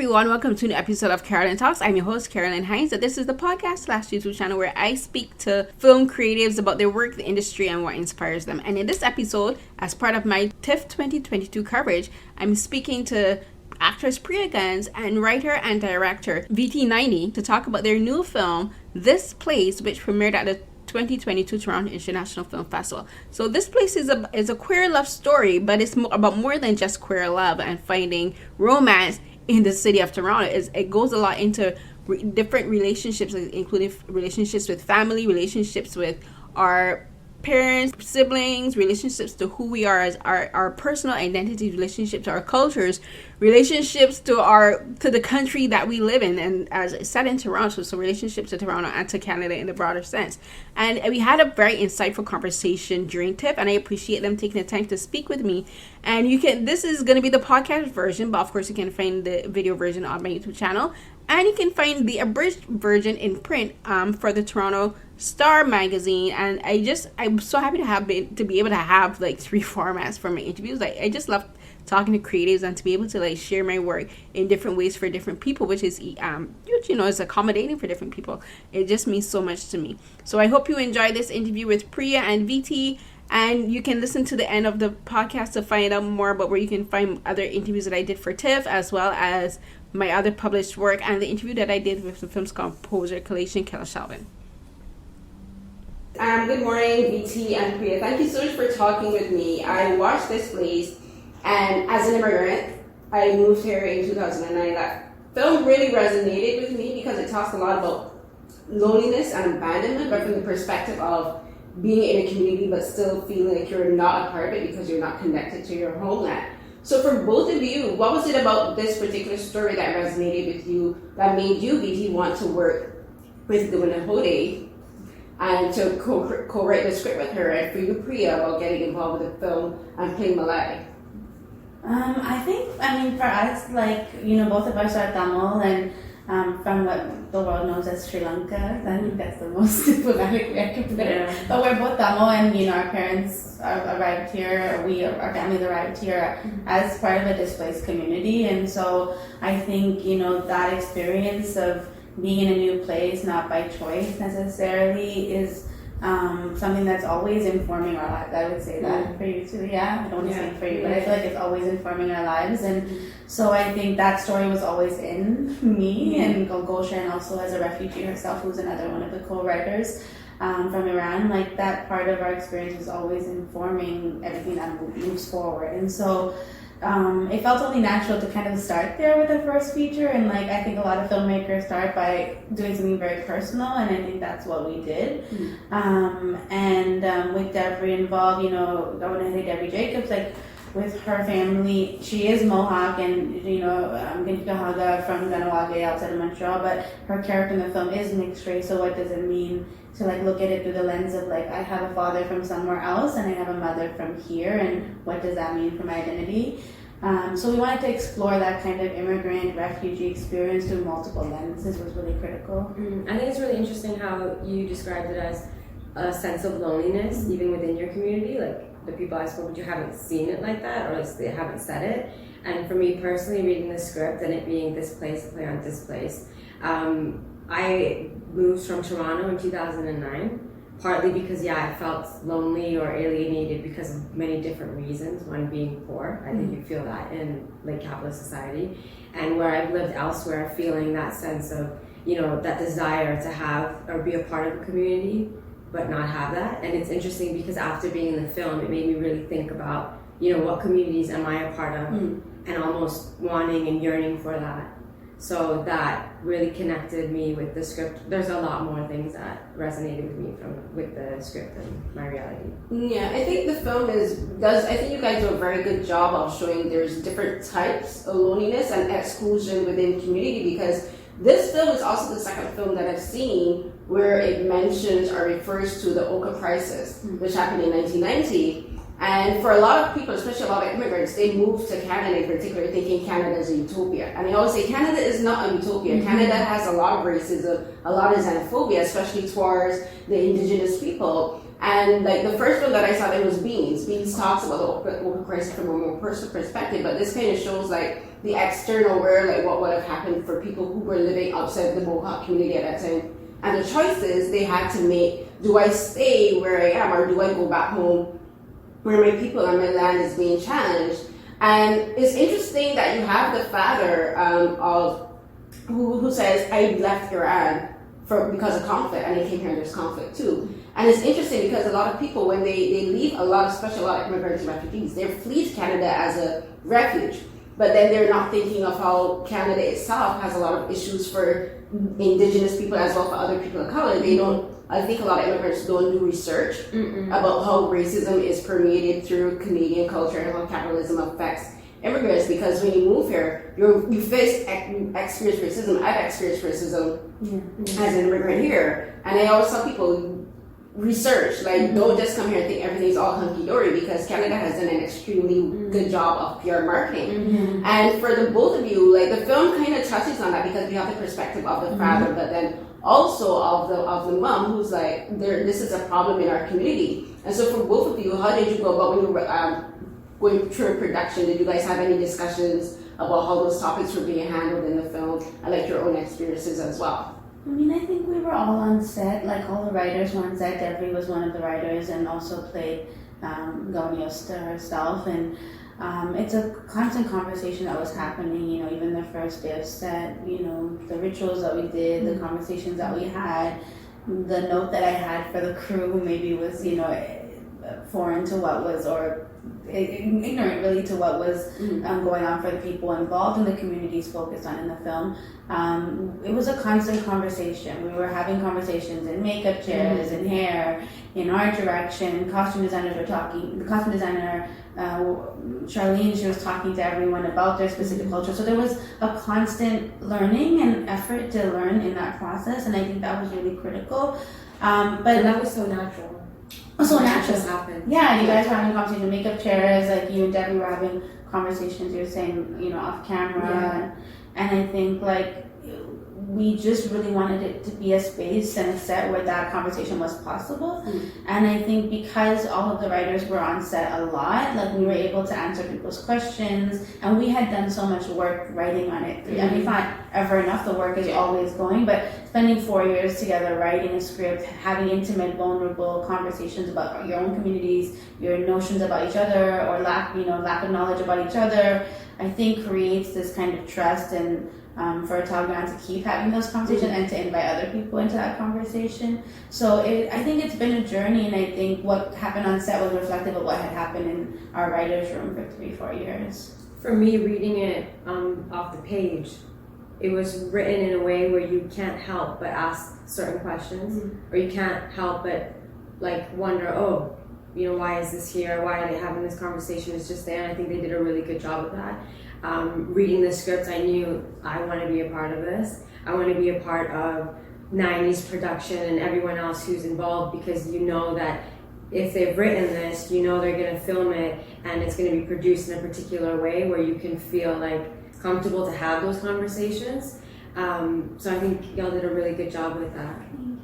everyone, welcome to an episode of Carolyn Talks. I'm your host, Carolyn Hines, and this is the podcast / YouTube channel where I speak to film creatives about their work, the industry, and what inspires them. And in this episode, as part of my TIFF 2022 coverage, I'm speaking to actress Priya Guns and writer and director VT90 to talk about their new film, This Place, which premiered at the 2022 Toronto International Film Festival. So this place is a queer love story, but it's about more than just queer love and finding romance in the city of Toronto. It goes a lot into different relationships, including relationships with family, relationships with our parents, siblings, relationships to who we are as our personal identity, relationships to our cultures, relationships to the country that we live in, and as it's set in Toronto, so relationships to Toronto and to Canada in the broader sense. And we had a very insightful conversation during TIFF, and I appreciate them taking the time to speak with me. And this is going to be the podcast version, but of course you can find the video version on my YouTube channel, and you can find the abridged version in print for the Toronto Star magazine. And I'm so happy to be able to have like 3 formats for my interviews. I just love talking to creatives and to be able to like share my work in different ways for different people, which is is accommodating for different people. It just means so much to me. So I hope you enjoy this interview with Priya and VT, and you can listen to the end of the podcast to find out more about where you can find other interviews that I did for TIFF, as well as my other published work and the interview that I did with the film's composer, Kalation Keller-Shelvin. Good morning, VT and Priya. Thank you so much for talking with me. I watched This Place, and as an immigrant, I moved here in 2009. That film really resonated with me because it talks a lot about loneliness and abandonment, but from the perspective of being in a community but still feeling like you're not a part of it because you're not connected to your homeland. So for both of you, what was it about this particular story that resonated with you that made you, VT, want to work with Gwyneth Hode and to co-write the script with her, and for you, Priya, about getting involved with the film and playing Malay? I mean, for us, both of us are Tamil, and from what the world knows as Sri Lanka, I think that's the most diplomatic way I can put it. But we're both Tamil, and our parents arrived here, our families arrived here as part of a displaced community, and so I think that experience of being in a new place, not by choice necessarily, is something that's always informing our lives. I would say that for you too. I don't want to speak for you, but I feel like it's always informing our lives. And so I think that story was always in me. And Gulshan also, as a refugee herself, who's another one of the co-writers from Iran, like that part of our experience was always informing everything that moves forward. And so it felt only natural to kind of start there with the first feature, and I think a lot of filmmakers start by doing something very personal, and I think that's what we did. With Debbie involved, Debbie Jacobs, with her family, she is Mohawk, and Gintika Haga from Ganawage outside of Montreal, but her character in the film is mixed race. So what does it mean to look at it through the lens of I have a father from somewhere else and I have a mother from here, and what does that mean for my identity? So we wanted to explore that kind of immigrant refugee experience through multiple lenses was really critical. I think it's really interesting how you described it as a sense of loneliness even within your community. The people I spoke to haven't seen it like that, or at least they haven't said it. And for me personally, reading the script and it being This Place, a play on displaced, I moved from Toronto in 2009, partly because I felt lonely or alienated because of many different reasons, one being poor. I think you feel that in capitalist society, and where I've lived elsewhere, feeling that sense of that desire to have or be a part of a community but not have that. And it's interesting because after being in the film, it made me really think about what communities am I a part of, and almost wanting and yearning for that. So that really connected me with the script. There's a lot more things that resonated with me with the script and my reality. Yeah, I think the film I think you guys do a very good job of showing there's different types of loneliness and exclusion within community, because this film is also the second film that I've seen where it mentions or refers to the Oka crisis, which happened in 1990. And for a lot of people, especially a lot of immigrants, they move to Canada in particular thinking Canada is a utopia. And I always say Canada is not a utopia. Canada has a lot of racism, a lot of xenophobia, especially towards the Indigenous people. And like the first one that I saw, there was Beans. Beans talks about the open crisis from a more personal perspective, but this kind of shows like the external, where like what would have happened for people who were living outside the Mohawk community at that time, and the choices they had to make. Do I stay where I am, or do I go back home where my people and my land is being challenged? And it's interesting that you have the father of who says, I left Iran because of conflict, and they came here and there's conflict too. And it's interesting because a lot of people, when they leave, especially a lot of immigrants and refugees, they flee to Canada as a refuge. But then they're not thinking of how Canada itself has a lot of issues for Indigenous people as well for other people of color. I think a lot of immigrants don't do research about how racism is permeated through Canadian culture and how capitalism affects immigrants, because when you move here, you experience racism. I've experienced racism as an immigrant here, and I always tell people, research, like don't just come here and think everything's all hunky-dory, because Canada has done an extremely good job of PR marketing. And for the both of you, like the film kind of touches on that, because we have the perspective of the father, but then also of the mom, who's like, this is a problem in our community. And so for both of you, how did you go about when you were going through production? Did you guys have any discussions about how those topics were being handled in the film, and like your own experiences as well? I mean, I think we were all on set, like all the writers were on set. Debbie was one of the writers and also played Gauniosta herself. And it's a constant conversation that was happening, even the first day of set, the rituals that we did, the conversations that we had, the note that I had for the crew who maybe was, foreign to what was, or ignorant really to what was going on for the people involved in the communities focused on in the film. It was a constant conversation. We were having conversations in makeup chairs, in hair, in art direction. Costume designers were talking. The costume designer, Charlene, she was talking to everyone about their specific culture. So there was a constant learning and effort to learn in that process, and I think that was really critical. But that was so natural. So natural. Happened. Yeah, you guys were having conversations in makeup chairs, like you and Debbie were having conversations, you were saying, off camera. And I think like we just really wanted it to be a space and a set where that conversation was possible. And I think because all of the writers were on set a lot, like we were able to answer people's questions, and we had done so much work writing on it. And it's not ever enough, the work is always going, but spending 4 years together writing a script, having intimate, vulnerable conversations about your own communities, your notions about each other, or lack of knowledge about each other, I think creates this kind of trust, and for Talgan to keep having those conversations and to invite other people into that conversation. So I think it's been a journey, and I think what happened on set was reflective of what had happened in our writer's room for 3-4 years. For me, reading it off the page, it was written in a way where you can't help but ask certain questions, or you can't help but like wonder, why is this here? Why are they having this conversation? It's just there, and I think they did a really good job of that. Reading the script, I knew I want to be a part of this. I want to be a part of Nayani's production and everyone else who's involved, because you know that if they've written this, they're going to film it and it's going to be produced in a particular way where you can feel like comfortable to have those conversations. So I think y'all did a really good job with that.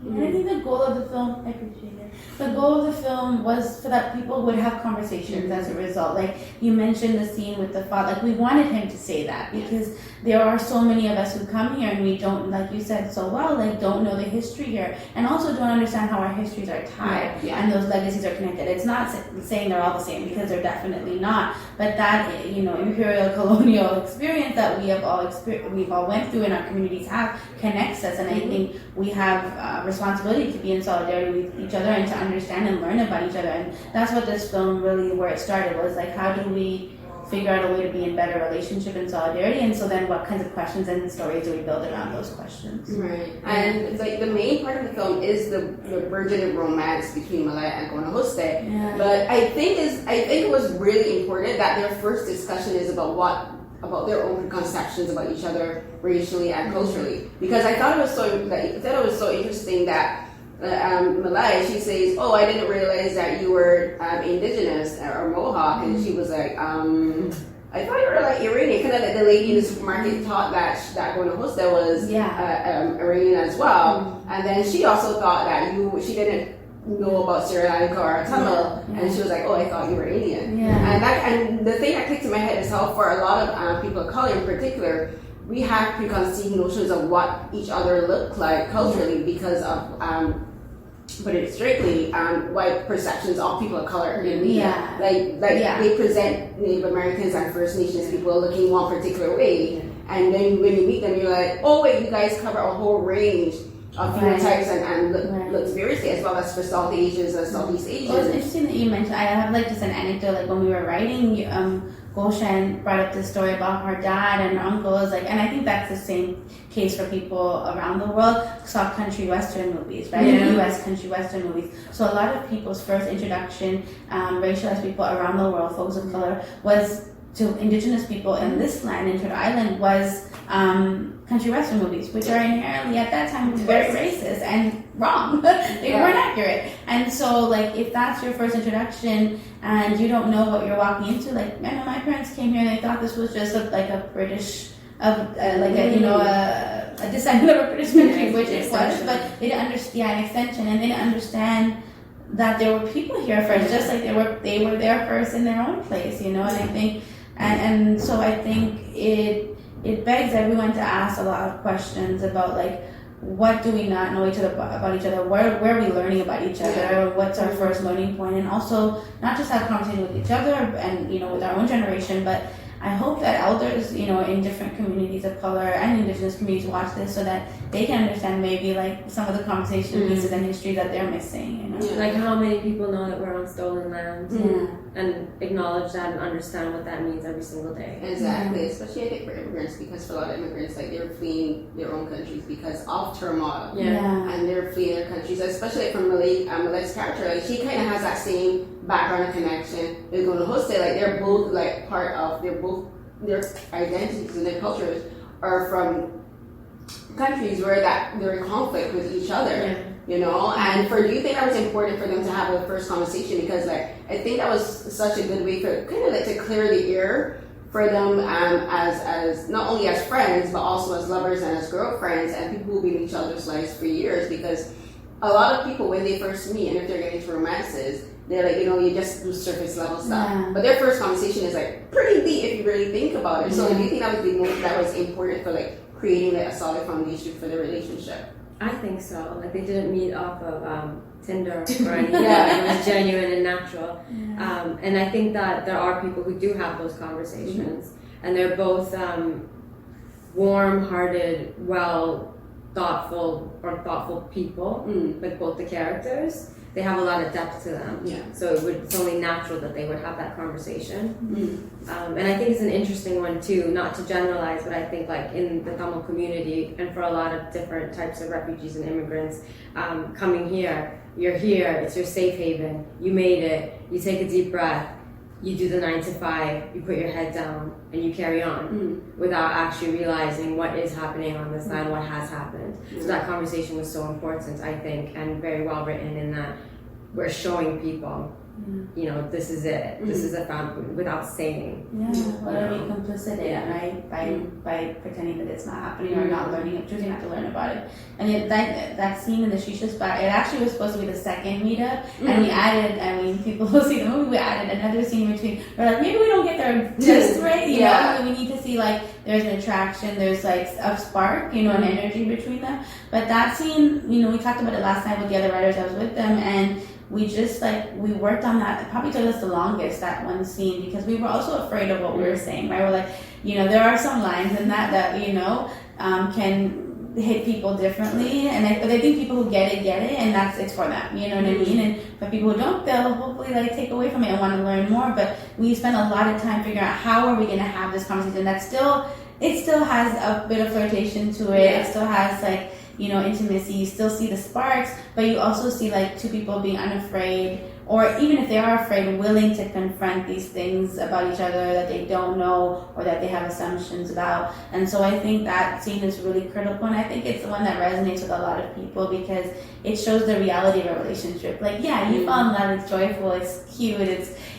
And I think the goal of the film, I appreciate it. The goal of the film was so that people would have conversations as a result. Like you mentioned the scene with the father, like we wanted him to say that, because there are so many of us who come here and we don't, like you said so well, like don't know the history here, and also don't understand how our histories are tied and those legacies are connected. It's not saying they're all the same, because they're definitely not, but that imperial colonial experience that we've all went through and our communities have connects us, and I think we have responsibility to be in solidarity with each other and to understand and learn about each other. And that's what this film really, where it started, was like, how do we figure out a way to be in better relationship and solidarity, and so then what kinds of questions and stories do we build around those questions? Right. And like the main part of the film is the burgeoning romance between Malaya and Gonahoste. Yeah. But I think it was really important that their first discussion is about their own preconceptions about each other racially and culturally, because I thought it was so interesting that Malaya, she says, I didn't realize that you were indigenous or Mohawk, and she was like, I thought you were like Iranian, because the lady in the supermarket thought that Gonahoste was Iranian as well, and then she also thought that she didn't know about Sri Lanka or Tamil, and she was like, "Oh, I thought you were Indian." And the thing that kicked in my head is how for a lot of people of color in particular, we have preconceived notions of what each other look like culturally because of put it straightly, white perceptions of people of color in media. They present Native Americans and First Nations people looking one particular way, and then when you meet them, you're like, "Oh wait, you guys cover a whole range of phenotypes and looks variously, as well as for South Asians and Southeast Asians." Well, it's interesting that you mentioned. I have like just an anecdote. Like when we were writing, Goshen brought up this story about her dad and her uncle. And I think that's the same case for people around the world. Saw country western movies, right? U.S. country western movies. So a lot of people's first introduction, racialized people around the world, folks of color, was to indigenous people in this land, in Turtle Island, was country western movies, which are inherently at that time very racist and wrong. They weren't accurate. And so, like, if that's your first introduction and you don't know what you're walking into, like, man, my parents came here and they thought this was just a British, a descendant of a British country, which it was, but they didn't understand an extension, and they didn't understand that there were people here first, just like they were there first in their own place, and I think, and so I think it begs everyone to ask a lot of questions about, like, what do we not know about each other? Where are we learning about each other? What's our first learning point? And also not just have conversation with each other and with our own generation, but I hope that elders, in different communities of color and indigenous communities watch this so that they can understand maybe like some of the conversation pieces and history that they're missing. Like how many people know that we're on stolen land and acknowledge that and understand what that means every single day. Exactly, especially I think for immigrants, because for a lot of immigrants, like they're fleeing their own countries because of turmoil. And they're fleeing their countries, especially from Malay's character. Like she kind of has that same background and connection. They're going to host it. Like they're both like part of. They're both their identities and their cultures are from countries where they're in conflict with each other. And do you think that was important for them to have a first conversation? Because like I think that was such a good way for kind of like to clear the air for them as not only as friends but also as lovers and as girlfriends and people who've been in each other's lives for years. Because a lot of people when they first meet and if they're getting into romances, they're like, you just do surface level stuff. But their first conversation is like pretty deep if you really think about it. So do you think that was important for like creating like a solid foundation for the relationship? I think so. Like they didn't meet off of Tinder or anything. It was genuine and natural. And I think that there are people who do have those conversations, and they're both warm-hearted, thoughtful people. Like both the characters, they have a lot of depth to them. So it's only natural that they would have that conversation. And I think it's an interesting one too, not to generalize, but I think like in the Tamil community and for a lot of different types of refugees and immigrants coming here, you're here, it's your safe haven, you made it, you take a deep breath, you do the 9 to 5, you put your head down and you carry on without actually realizing what is happening on this land, what has happened. So that conversation was so important, I think, and very well written in that we're showing people, this is it. This is a found without saying. What are we complicit in, right? By pretending that it's not happening or not learning, choosing not to learn about it. And that scene in the shisha spot, it actually was supposed to be the second meetup, and we added, people will see the movie, we added another scene between, we're like, maybe we don't get there just right, we need to see like, there's an attraction, there's like a spark, an energy between them. But that scene, we talked about it last night with the other writers, I was with them, and we just we worked on that. It probably took us the longest, that one scene, because we were also afraid of what we were saying, right? We're like, there are some lines in that can hit people differently, but I think people who get it, and it's for them, you know what I mean? And for people who don't, they'll hopefully take away from it and want to learn more. But we spent a lot of time figuring out how are we going to have this conversation that it still has a bit of flirtation to it. It still has intimacy. You still see the sparks, but you also see two people being unafraid, or even if they are afraid, willing to confront these things about each other that they don't know or that they have assumptions about. And so I think that scene is really critical, and I think it's the one that resonates with a lot of people because it shows the reality of a relationship. You fall in love, it's joyful, it's cute,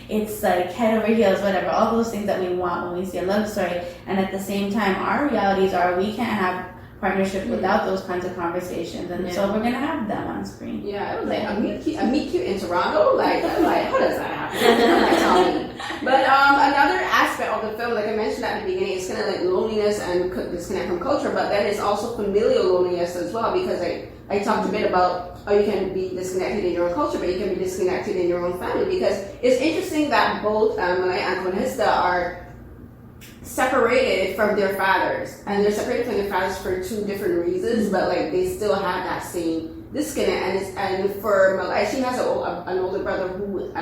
it's like head over heels, whatever, all those things that we want when we see a love story. And at the same time, our realities are we can't have partnership without those kinds of conversations, and so we're gonna have them on screen. Yeah, it was like a meet cute in Toronto. Like, I'm like, how does that happen? Like, tell me. But another aspect of the film, like I mentioned at the beginning, it's kind of like loneliness and disconnect from culture, but then it's also familial loneliness as well, because I talked a bit about how you can be disconnected in your own culture, but you can be disconnected in your own family, because it's interesting that both Malay and Conhista are separated from their fathers, and they're separated from their fathers for two different reasons, but like they still have that same disconnect. And for Malay, she has an older brother who,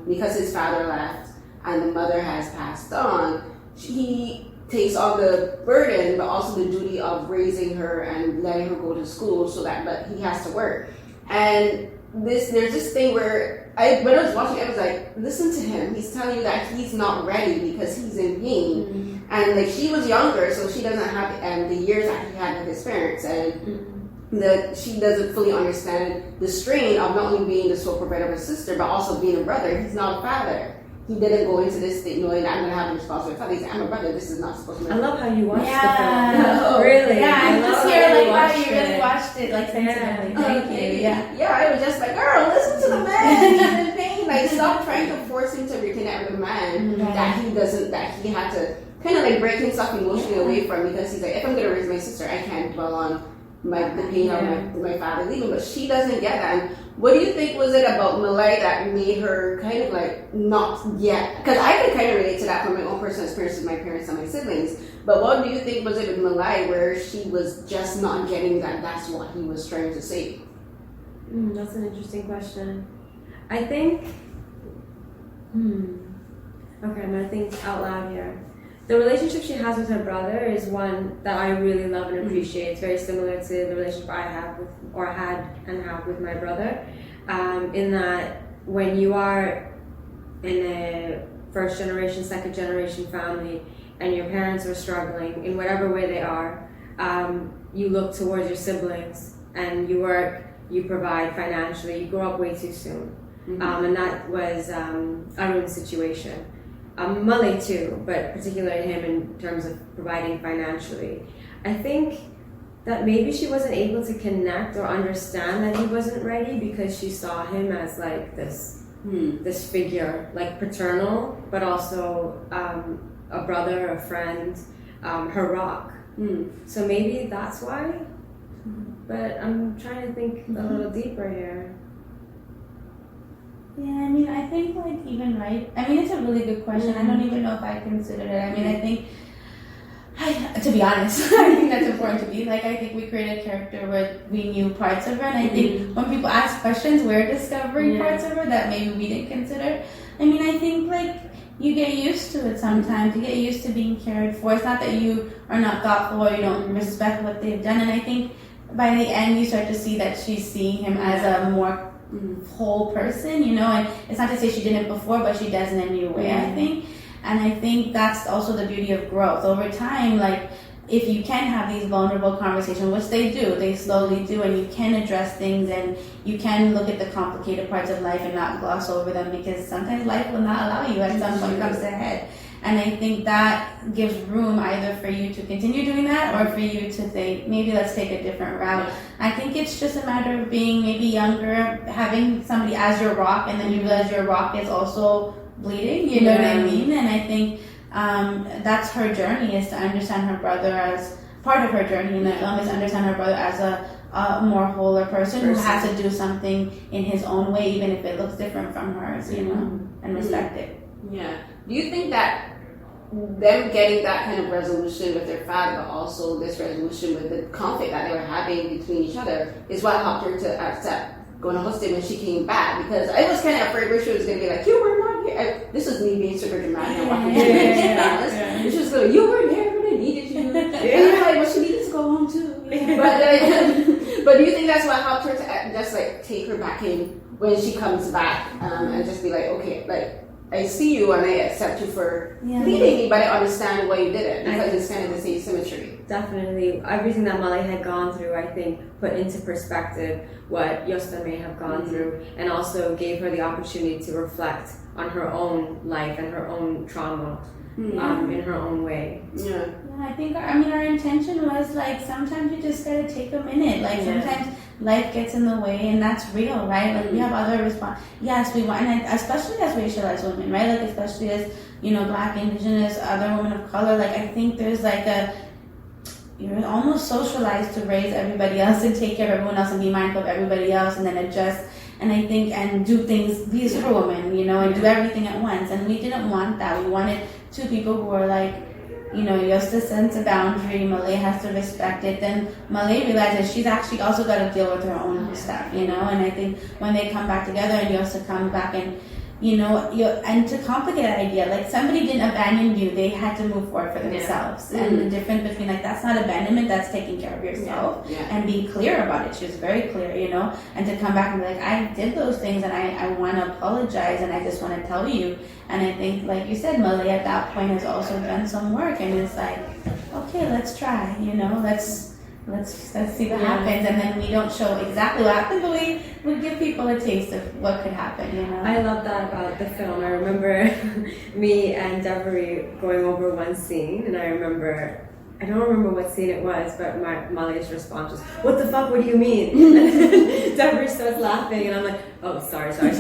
because his father left and the mother has passed on, he takes on the burden, but also the duty of raising her and letting her go to school, but he has to work. And there's this thing where when I was watching it, I was like, listen to him. He's telling you that he's not ready because he's in pain. And like, she was younger, so she doesn't have the years that he had with his parents, and that she doesn't fully understand the strain of not only being the sole provider of her sister, but also being a brother. He's not a father. He didn't go into this thing knowing that I'm going to have a responsibility. Father, he's like, I'm a brother. This is not supposed to be. I love how you watched the film. Really? Yeah, I'm just here like, wow, you really it. watched it like sensitively. Thank you. Yeah, I was just like, girl, listen to the man. He's in pain. Like, stop trying to force him to reconnect with a man that he had to kind of like break himself emotionally away from, because he's like, if I'm going to raise my sister, I can't dwell on the pain of my father leaving. But she doesn't get that. And what do you think was it about Malay that made her kind of like not yet? Because I could kind of relate to that from my own personal experience with my parents and my siblings. But what do you think was it with Malay where she was just not getting that that's what he was trying to say? That's an interesting question. I think, okay, I'm going to think out loud here. The relationship she has with her brother is one that I really love and appreciate. It's very similar to the relationship I have with, or had and have with my brother, in that when you are in a first generation, second generation family, and your parents are struggling in whatever way they are, you look towards your siblings and you work, you provide financially. You grow up way too soon, and that was Arun's situation. Malay too, but particularly him in terms of providing financially. I think that maybe she wasn't able to connect or understand that he wasn't ready because she saw him as like this figure, like paternal, but also a brother, a friend, her rock. So maybe that's why. But I'm trying to think a little deeper here. Yeah, I mean, I think like even I mean, it's a really good question. I don't even know if I considered it. I mean, I think, to be honest, I think that's important to be. Like, I think we created a character where we knew parts of her, and I think when people ask questions, we're discovering parts of her that maybe we didn't consider. I mean, I think like you get used to it sometimes. You get used to being cared for. It's not that you are not thoughtful or you don't respect what they've done. And I think by the end, you start to see that she's seeing him as a more whole person, you know, and it's not to say she didn't before, but she does in a new way, I think. And I think that's also the beauty of growth. Over time, like, if you can have these vulnerable conversations, which they slowly do, and you can address things and you can look at the complicated parts of life and not gloss over them, because sometimes life will not allow you at some point comes ahead. And I think that gives room either for you to continue doing that or for you to think, maybe let's take a different route. I think it's just a matter of being maybe younger, having somebody as your rock, and then you realize your rock is also bleeding, you know what I mean? And I think that's her journey, is to understand her brother as part of her journey in the film, is to understand her brother as a more wholer person who has to do something in his own way, even if it looks different from hers, you know, and respect it. Yeah. Do you think that them getting that kind of resolution with their father, but also this resolution with the conflict that they were having between each other, is what helped her to accept going to hostel when she came back? Because I was kind of afraid Risha was going to be like, you were not here. This was me being super dramatic and walking and she was going, you weren't here when I needed you. And I'm like, well, she needed to go home too. But do you think that's what helped her to just like take her back in when she comes back, and just be like, okay, like, I see you and I accept you for leading me, but I understand why you did it, because it's kind of this asymmetry. Definitely. Everything that Malay had gone through, I think, put into perspective what Yosta may have gone through, and also gave her the opportunity to reflect on her own life and her own trauma in her own way. Yeah. I think, our intention was like sometimes you just gotta take a minute. Like sometimes life gets in the way, and that's real, right? Like we have other Yes, we want, and especially as racialized women, right? Like especially as Black, Indigenous, other women of color. Like I think there's like you're almost socialized to raise everybody else and take care of everyone else and be mindful of everybody else, and then adjust. And I think, and do things, be a superwoman, and do everything at once. And we didn't want that. We wanted two people who were like, just to sense a boundary. Malay has to respect it. Then Malay realizes she's actually also got to deal with her own stuff, And I think when they come back together and you have to come back and, and to complicate that idea, like somebody didn't abandon you, they had to move forward for themselves. And the difference between like, that's not abandonment, that's taking care of yourself and be clear about it. She was very clear, and to come back and be like, I did those things and I want to apologize and I just want to tell you. And I think, like you said, Malay at that point has also done some work and it's like, okay, let's try, let's see what happens. And then we don't show exactly what happened, but we give people a taste of what could happen, I love that about the film. I remember me and Deborah going over one scene, and I don't remember what scene it was, but my Malay's response was, "What the fuck? What do you mean?" And Deborah starts laughing, and I'm like, "Oh, sorry. That's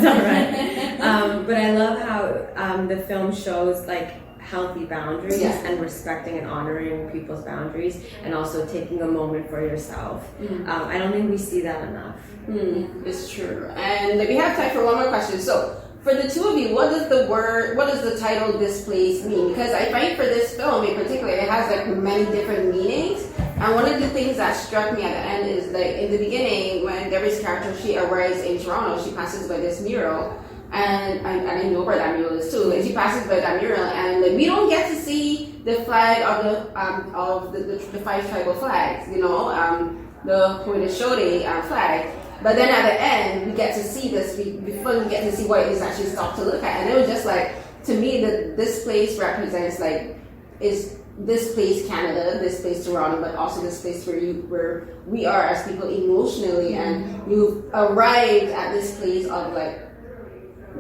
all right." But I love how the film shows like healthy boundaries and respecting and honoring people's boundaries, and also taking a moment for yourself. I don't think we see that enough. It's true. And we have time for one more question. So for the two of you, what does the title "Displaced" mean? Because I find for this film in particular, it has like many different meanings. And one of the things that struck me at the end is like in the beginning, when Deborah's character, she arrives in Toronto, she passes by this mural. And I know where that mural is too. Like she passes by that mural, and like, we don't get to see the flag of the 5 tribal flags, the Haudenosaunee flag. But then at the end, we get to see this. We finally get to see what it is actually stopped to look at, and it was just like, to me, that this place represents like is this place Canada, this place Toronto, but also this place where we are as people emotionally, and you've arrived at this place of like,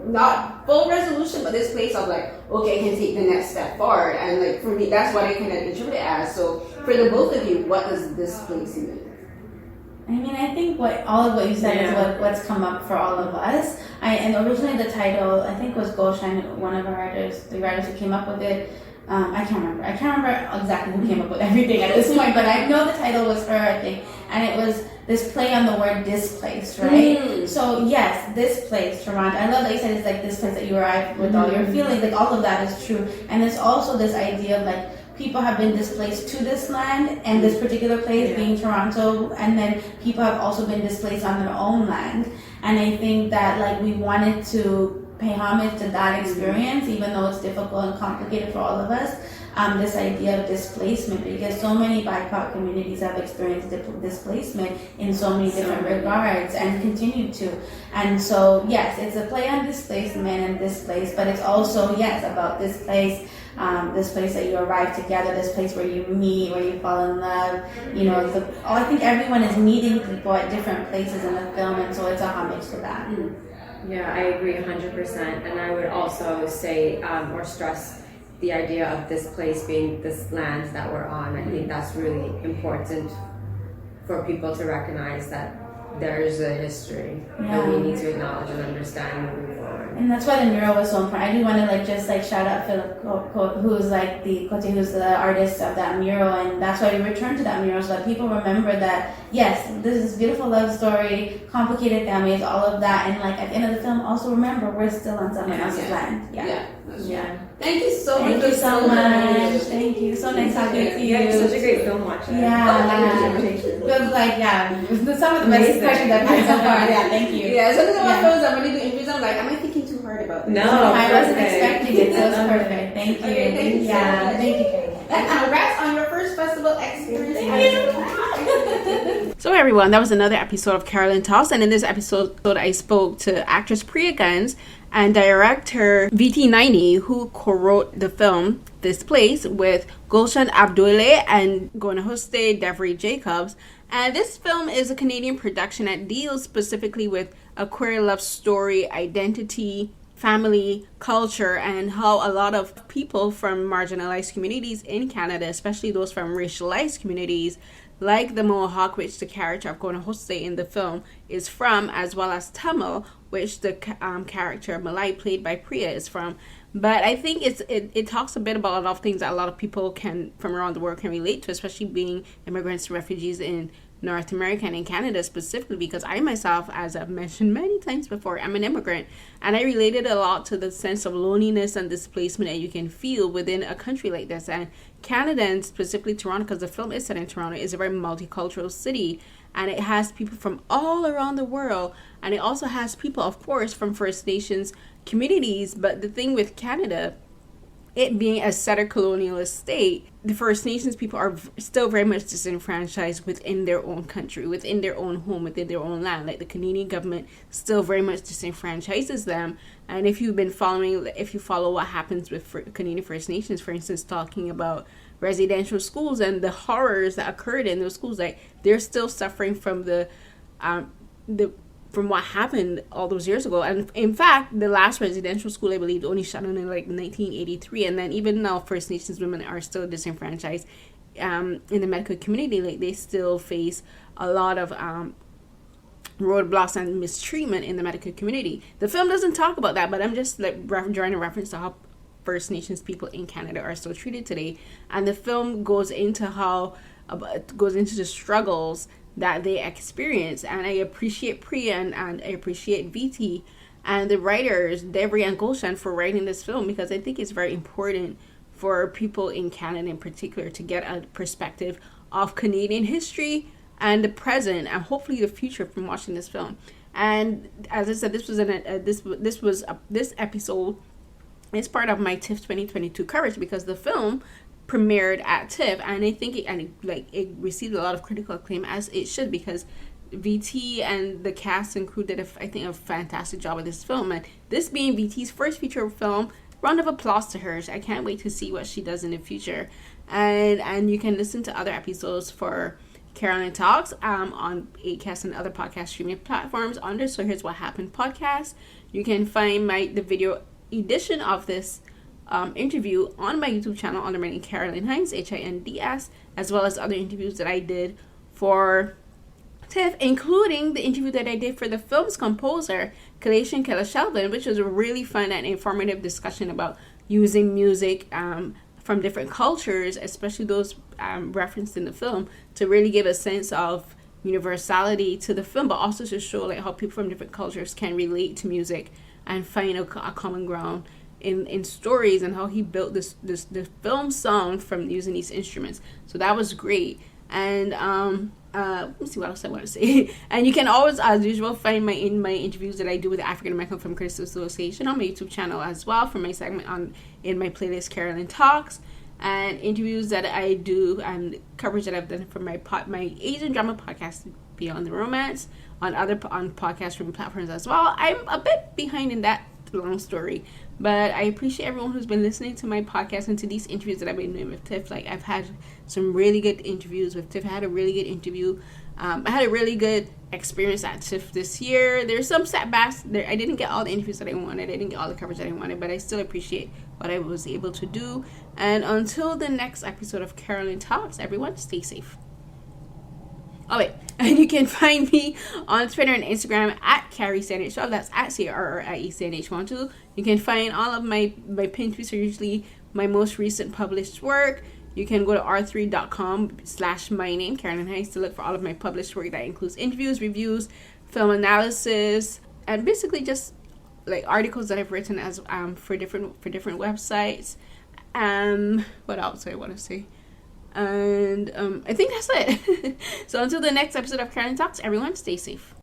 not full resolution, but this place of like, okay, I can take the next step forward. And like for me, that's what I kind of interpret it as. So for the both of you, what does this place mean? I think all of what you said is what's come up for all of us. And originally the title, I think, was Gulshan, one of the writers who came up with it. I can't remember exactly who came up with everything at this point, but I know the title was her, I think, and it was this play on the word displaced, right? So yes, this place, Toronto. I love that you said it's like this place that you arrive with all your feelings, like all of that is true. And there's also this idea of like people have been displaced to this land and this particular place being Toronto, and then people have also been displaced on their own land. And I think that like we wanted to pay homage to that experience, even though it's difficult and complicated for all of us. This idea of displacement, because so many BIPOC communities have experienced displacement in so many different regards and continue to. And so, yes, it's a play on displacement and displaced, but it's also, yes, about this place that you arrive together, this place where you meet, where you fall in love. I think everyone is meeting people at different places in the film, and so it's a homage to that. Yeah, I agree 100%. And I would also say or stress the idea of this place being this land that we're on. I think that's really important for people to recognize that there's a history that we need to acknowledge and understand moving forward. And that's why the mural was so important. I do want to shout out Philip who's like who's the artist of that mural, and that's why we returned to that mural, so that people remember that yes, this is beautiful love story, complicated families, all of that, and like at the end of the film, also remember we're still on someone else's land. Thank you so much. Thank you so much. Thank you. So nice talking to you. It's such a great film watching. It was like, some of the best questions I've had so far. Yeah, thank you. Yeah, something about films I'm really doing interviews. I'm like, am I thinking too hard about this? No, I wasn't expecting it. So it was perfect. Thank you. Okay, thank you. Thank you. And congrats on your first festival experience. So everyone, that was another episode of Carolyn Talks, and in this episode I spoke to actress Priya Guns and director VT Nayani, who co-wrote the film This Place with Gulshan Abdule and Gonahoste Devery Jacobs. And this film is a Canadian production that deals specifically with a queer love story, identity, family culture, and how a lot of people from marginalized communities in Canada, especially those from racialized communities, like the Mohawk, which the character of Kona Jose in the film is from, as well as Tamil, which the character Malay, played by Priya, is from. But I think it talks a bit about a lot of things that a lot of people from around the world can relate to, especially being immigrants and refugees in North America and in Canada specifically, because I myself, as I've mentioned many times before, I'm an immigrant, and I related a lot to the sense of loneliness and displacement that you can feel within a country like this. And Canada, and specifically Toronto, because the film is set in Toronto, is a very multicultural city, and it has people from all around the world, and it also has people, of course, from First Nations communities. But the thing with Canada, it being a settler colonialist state, the First Nations people are still very much disenfranchised within their own country, within their own home, within their own land. Like, the Canadian government still very much disenfranchises them. And if you follow what happens with Canadian First Nations, for instance, talking about residential schools and the horrors that occurred in those schools, like, they're still suffering from from what happened all those years ago. And in fact, the last residential school, I believe, only shut down in like 1983. And then even now, First Nations women are still disenfranchised in the medical community. Like, they still face a lot of roadblocks and mistreatment in the medical community. The film doesn't talk about that, but I'm just like drawing a reference to how First Nations people in Canada are still treated today. And the film goes into the struggles that they experience. And I appreciate Priya and I appreciate VT and the writers, Devery and Gulshan, for writing this film, because I think it's very important for people in Canada in particular to get a perspective of Canadian history and the present, and hopefully the future, from watching this film. And as I said, this episode is part of my TIFF 2022 coverage, because the film premiered at TIFF, and I think it received a lot of critical acclaim, as it should, because VT and the cast and crew did a fantastic job with this film. And this being VT's first feature film, round of applause to her. I can't wait to see what she does in the future. And you can listen to other episodes for Carolyn Talks on Acast and other podcast streaming platforms under So Here's What Happened podcast. You can find the video edition of this interview on my YouTube channel under my name, Carolyn Hinds, Hinds, as well as other interviews that I did for TIFF, including the interview that I did for the film's composer, Kalation Kelashelvin, which was a really fun and informative discussion about using music from different cultures, especially those referenced in the film, to really give a sense of universality to the film, but also to show like how people from different cultures can relate to music and find a common ground in stories, and how he built this film sound from using these instruments. So that was great. And let me see what else I want to say. And you can always, as usual, find my interviews that I do with the African American Film Critics Association on my YouTube channel as well, for my segment in my playlist Carolyn Talks, and interviews that I do and coverage that I've done for my Asian drama podcast Beyond the Romance on podcast streaming platforms as well. I'm a bit behind in that long story, but I appreciate everyone who's been listening to my podcast and to these interviews that I've been doing with TIFF. Like, I've had some really good interviews with TIFF. I had a really good interview. I had a really good experience at TIFF this year. There's some setbacks there. I didn't get all the interviews that I wanted. I didn't get all the coverage that I wanted, but I still appreciate what I was able to do. And until the next episode of Carolyn Talks, everyone stay safe. Oh wait, and you can find me on Twitter and Instagram at CarrieCNH12. That's at CRRIECNH12. You can find all of my pinned tweets are usually my most recent published work. You can go to r3.com/myname, Carolyn Hinds, to look for all of my published work. That includes interviews, reviews, film analysis, and basically just like articles that I've written as for different websites. What else do I want to say? And I think that's it. So until the next episode of Carolyn Talks, everyone stay safe.